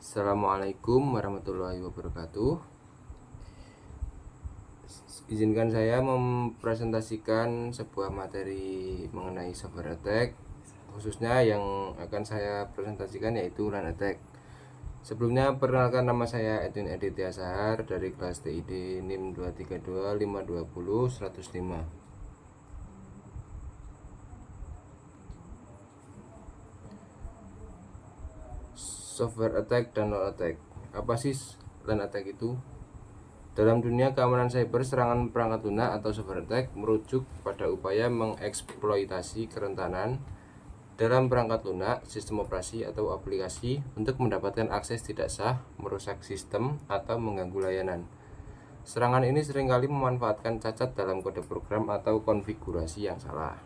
Assalamualaikum warahmatullahi wabarakatuh. Izinkan saya mempresentasikan sebuah materi mengenai software attack. Khususnya yang akan saya presentasikan yaitu LAN attack. Sebelumnya perkenalkan, nama saya Edwin Aditya Sahar dari kelas TID NIM 232520105. Software attack dan LAN attack. Apa sih LAN attack itu? Dalam dunia keamanan cyber, serangan perangkat lunak atau software attack merujuk pada upaya mengeksploitasi kerentanan dalam perangkat lunak, sistem operasi atau aplikasi untuk mendapatkan akses tidak sah, merusak sistem, atau mengganggu layanan. Serangan ini seringkali memanfaatkan cacat dalam kode program atau konfigurasi yang salah.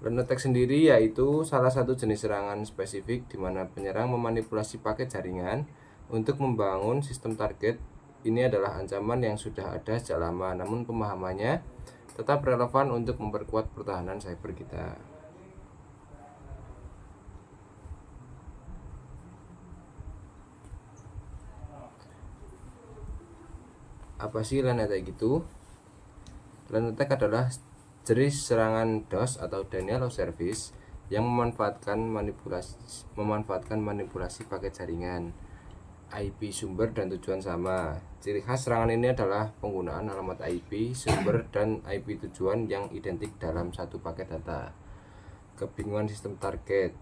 LAN attack sendiri yaitu salah satu jenis serangan spesifik di mana penyerang memanipulasi paket jaringan untuk membangun sistem target. Ini adalah ancaman yang sudah ada sejak lama, namun pemahamannya tetap relevan untuk memperkuat pertahanan cyber kita. Apa sih LAN attack itu? LAN attack adalah jenis serangan DOS atau Denial of Service yang memanfaatkan manipulasi paket jaringan, IP sumber dan tujuan sama. Ciri khas serangan ini adalah penggunaan alamat IP sumber dan IP tujuan yang identik dalam satu paket data. Kebingungan sistem target.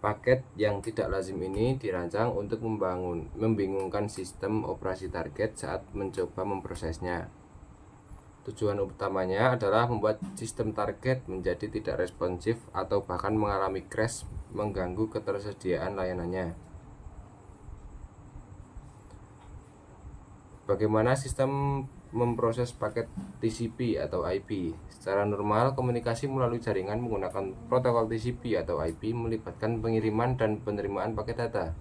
Paket yang tidak lazim ini dirancang untuk membingungkan sistem operasi target saat mencoba memprosesnya. Tujuan utamanya adalah membuat sistem target menjadi tidak responsif atau bahkan mengalami crash, mengganggu ketersediaan layanannya. Bagaimana sistem memproses paket TCP atau IP? Secara normal, komunikasi melalui jaringan menggunakan protokol TCP atau IP melibatkan pengiriman dan penerimaan paket data.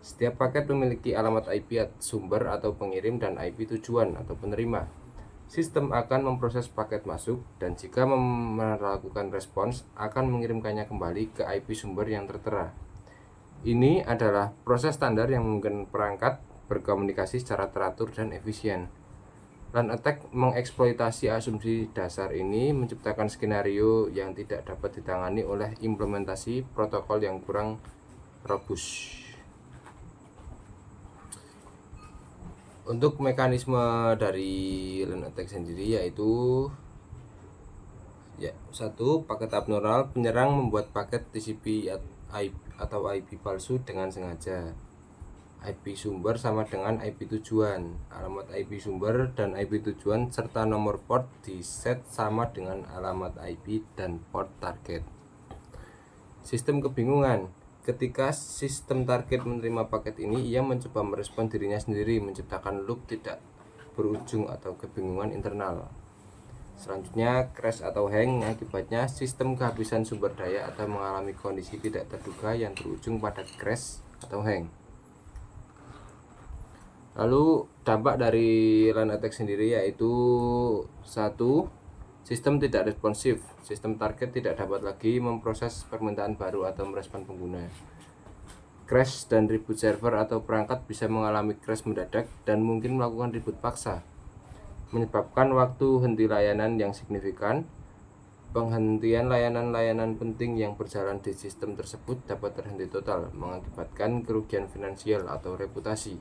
Setiap paket memiliki alamat IP sumber atau pengirim dan IP tujuan atau penerima. Sistem akan memproses paket masuk dan jika melakukan respons akan mengirimkannya kembali ke IP sumber yang tertera. Ini adalah proses standar yang memungkinkan perangkat berkomunikasi secara teratur dan efisien. LAN attack mengeksploitasi asumsi dasar ini, menciptakan skenario yang tidak dapat ditangani oleh implementasi protokol yang kurang robust. Untuk mekanisme dari LAN attack sendiri yaitu satu, paket abnormal. Penyerang membuat paket TCP atau IP palsu dengan sengaja. IP sumber sama dengan IP tujuan. Alamat IP sumber dan IP tujuan serta nomor port di set sama dengan alamat IP dan port target. Sistem kebingungan. Ketika sistem target menerima paket ini, ia mencoba merespon dirinya sendiri, menciptakan loop tidak berujung atau kebingungan internal. Selanjutnya, crash atau hang. Akibatnya sistem kehabisan sumber daya atau mengalami kondisi tidak terduga yang berujung pada crash atau hang. Lalu dampak dari LAN attack sendiri yaitu satu, sistem tidak responsif. Sistem target tidak dapat lagi memproses permintaan baru atau merespon pengguna. Crash dan reboot server atau perangkat bisa mengalami crash mendadak dan mungkin melakukan reboot paksa, menyebabkan waktu henti layanan yang signifikan. Penghentian layanan-layanan penting yang berjalan di sistem tersebut dapat terhenti total, mengakibatkan kerugian finansial atau reputasi.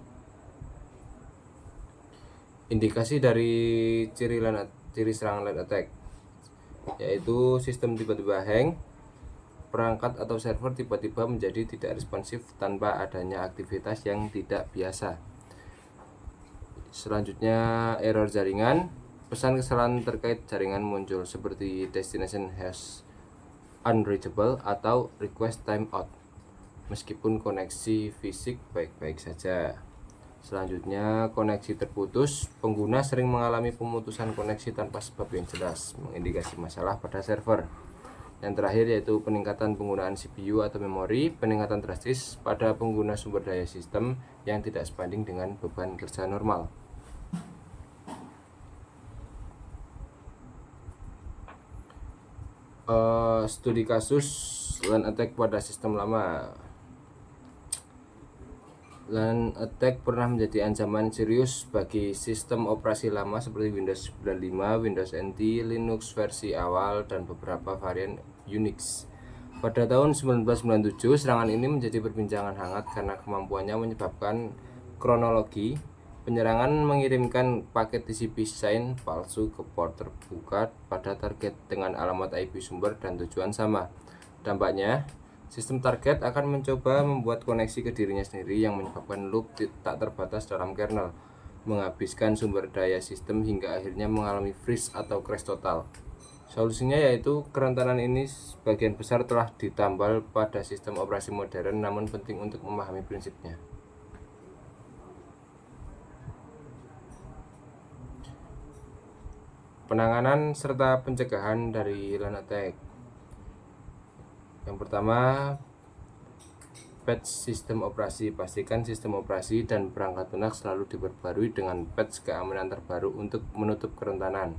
Indikasi dari ciri serangan LAN attack yaitu sistem tiba-tiba hang, perangkat atau server tiba-tiba menjadi tidak responsif tanpa adanya aktivitas yang tidak biasa. Selanjutnya, error jaringan. Pesan kesalahan terkait jaringan muncul seperti destination hash unreachable atau request timeout meskipun koneksi fisik baik-baik saja. Selanjutnya, koneksi terputus. Pengguna sering mengalami pemutusan koneksi tanpa sebab yang jelas, mengindikasi masalah pada server. Yang terakhir yaitu peningkatan penggunaan CPU atau memori, peningkatan drastis pada pengguna sumber daya sistem yang tidak sebanding dengan beban kerja normal. Studi kasus LAN attack pada sistem lama. LAN attack pernah menjadi ancaman serius bagi sistem operasi lama seperti Windows 95, Windows NT, Linux versi awal, dan beberapa varian Unix. Pada tahun 1997, serangan ini menjadi perbincangan hangat karena kemampuannya menyebabkan kronologi. Penyerangan mengirimkan paket TCP sign palsu ke port terbuka pada target dengan alamat IP sumber dan tujuan sama. Dampaknya, sistem target akan mencoba membuat koneksi ke dirinya sendiri yang menyebabkan loop tak terbatas dalam kernel, menghabiskan sumber daya sistem hingga akhirnya mengalami freeze atau crash total. Solusinya yaitu kerentanan ini sebagian besar telah ditambal pada sistem operasi modern, namun penting untuk memahami prinsipnya. Penanganan serta pencegahan dari LAN attack. Yang pertama, patch sistem operasi. Pastikan sistem operasi dan perangkat lunak selalu diperbarui dengan patch keamanan terbaru untuk menutup kerentanan.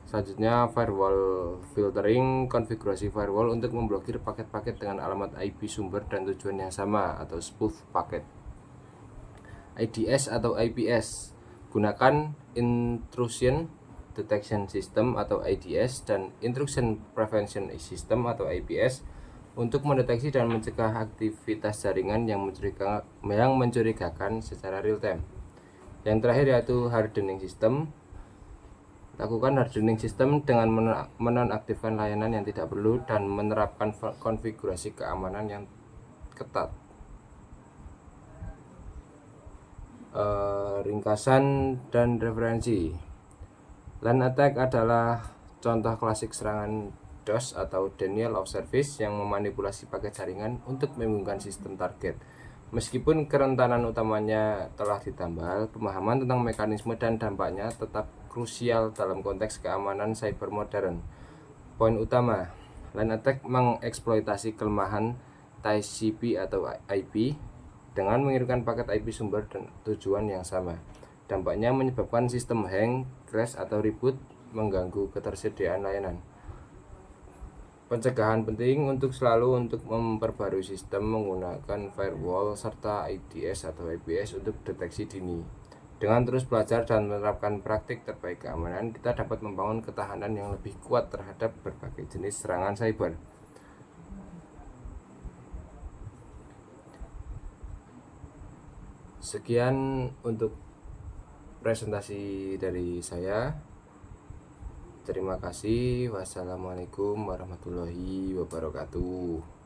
Selanjutnya, firewall filtering. Konfigurasi firewall untuk memblokir paket-paket dengan alamat IP sumber dan tujuan yang sama atau spoof paket. IDS atau IPS. Gunakan intrusion detection system atau IDS dan intrusion prevention system atau IPS untuk mendeteksi dan mencegah aktivitas jaringan yang mencurigakan secara real time. Yang terakhir yaitu hardening system. Lakukan hardening system dengan menonaktifkan layanan yang tidak perlu dan menerapkan konfigurasi keamanan yang ketat. Ringkasan dan referensi. LAN attack adalah contoh klasik serangan DOS atau Denial of Service yang memanipulasi paket jaringan untuk membingungkan sistem target. Meskipun kerentanan utamanya telah ditambal, pemahaman tentang mekanisme dan dampaknya tetap krusial dalam konteks keamanan cyber modern. Poin utama, LAN attack mengeksploitasi kelemahan TCP atau IP dengan mengirimkan paket IP sumber dan tujuan yang sama. Dampaknya menyebabkan sistem hang, crash atau reboot, mengganggu ketersediaan layanan. Pencegahan penting untuk selalu memperbarui sistem menggunakan firewall serta IDS atau IPS untuk deteksi dini. Dengan terus belajar dan menerapkan praktik terbaik keamanan, kita dapat membangun ketahanan yang lebih kuat terhadap berbagai jenis serangan cyber. Sekian untuk presentasi dari saya. Terima kasih. Wassalamualaikum warahmatullahi wabarakatuh.